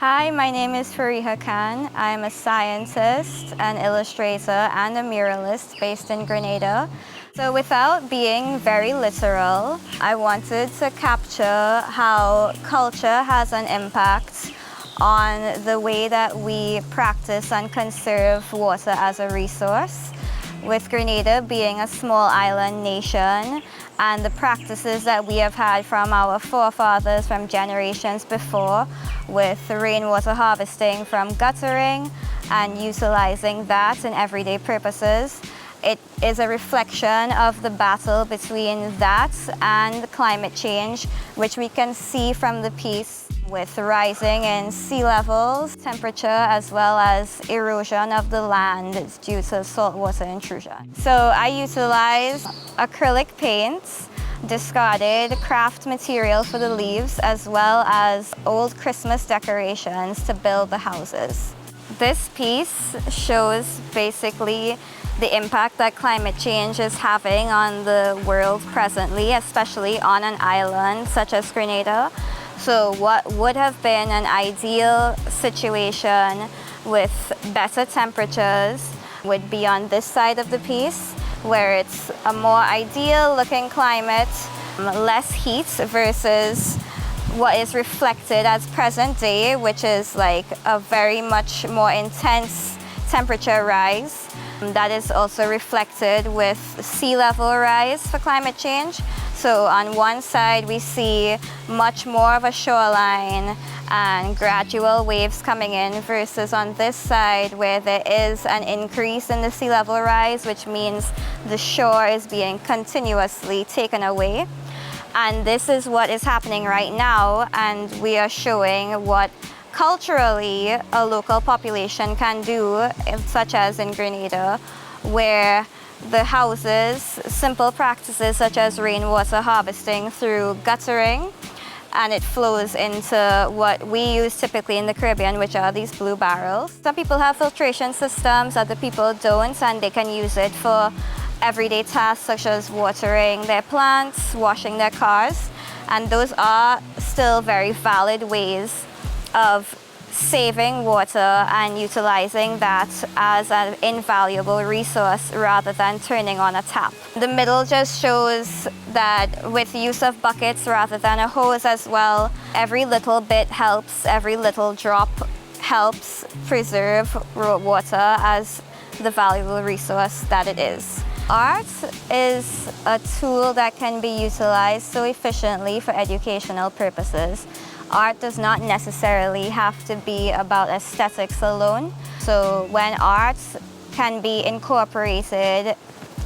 Hi, my name is Farihan Khan. I'm a scientist, an illustrator, and a muralist based in Grenada. So without being very literal, I wanted to capture how culture has an impact on the way that we practice and conserve water as a resource. With Grenada being a small island nation and the practices that we have had from our forefathers from generations before, with rainwater harvesting from guttering and utilizing that in everyday purposes, it is a reflection of the battle between that and climate change, which we can see from the piece with rising in sea levels, temperature, as well as erosion of the land due to saltwater intrusion. So I utilize acrylic paints, discarded craft material for the leaves, as well as old Christmas decorations to build the houses. This piece shows basically the impact that climate change is having on the world presently, especially on an island such as Grenada. So what would have been an ideal situation with better temperatures would be on this side of the piece, where it's a more ideal looking climate, less heat versus what is reflected as present day, which is like a very much more intense temperature rise. That is also reflected with sea level rise for climate change. So on one side we see much more of a shoreline and gradual waves coming in, versus on this side where there is an increase in the sea level rise, which means the shore is being continuously taken away. And this is what is happening right now, and we are showing what culturally a local population can do, such as in Grenada, where the houses, simple practices such as rainwater harvesting through guttering, and it flows into what we use typically in the Caribbean, which are these blue barrels. Some people have filtration systems, other people don't, and they can use it for everyday tasks such as watering their plants, washing their cars, and those are still very valid ways of saving water and utilizing that as an invaluable resource rather than turning on a tap. The middle just shows that with use of buckets rather than a hose as well, every little bit helps, every little drop helps preserve water as the valuable resource that it is. Art is a tool that can be utilized so efficiently for educational purposes. Art does not necessarily have to be about aesthetics alone. So when art can be incorporated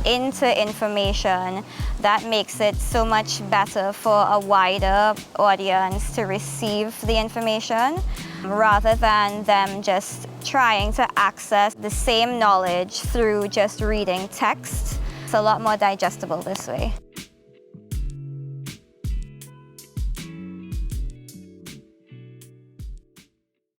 into information, that makes it so much better for a wider audience to receive the information, rather than them just trying to access the same knowledge through just reading text. It's a lot more digestible this way.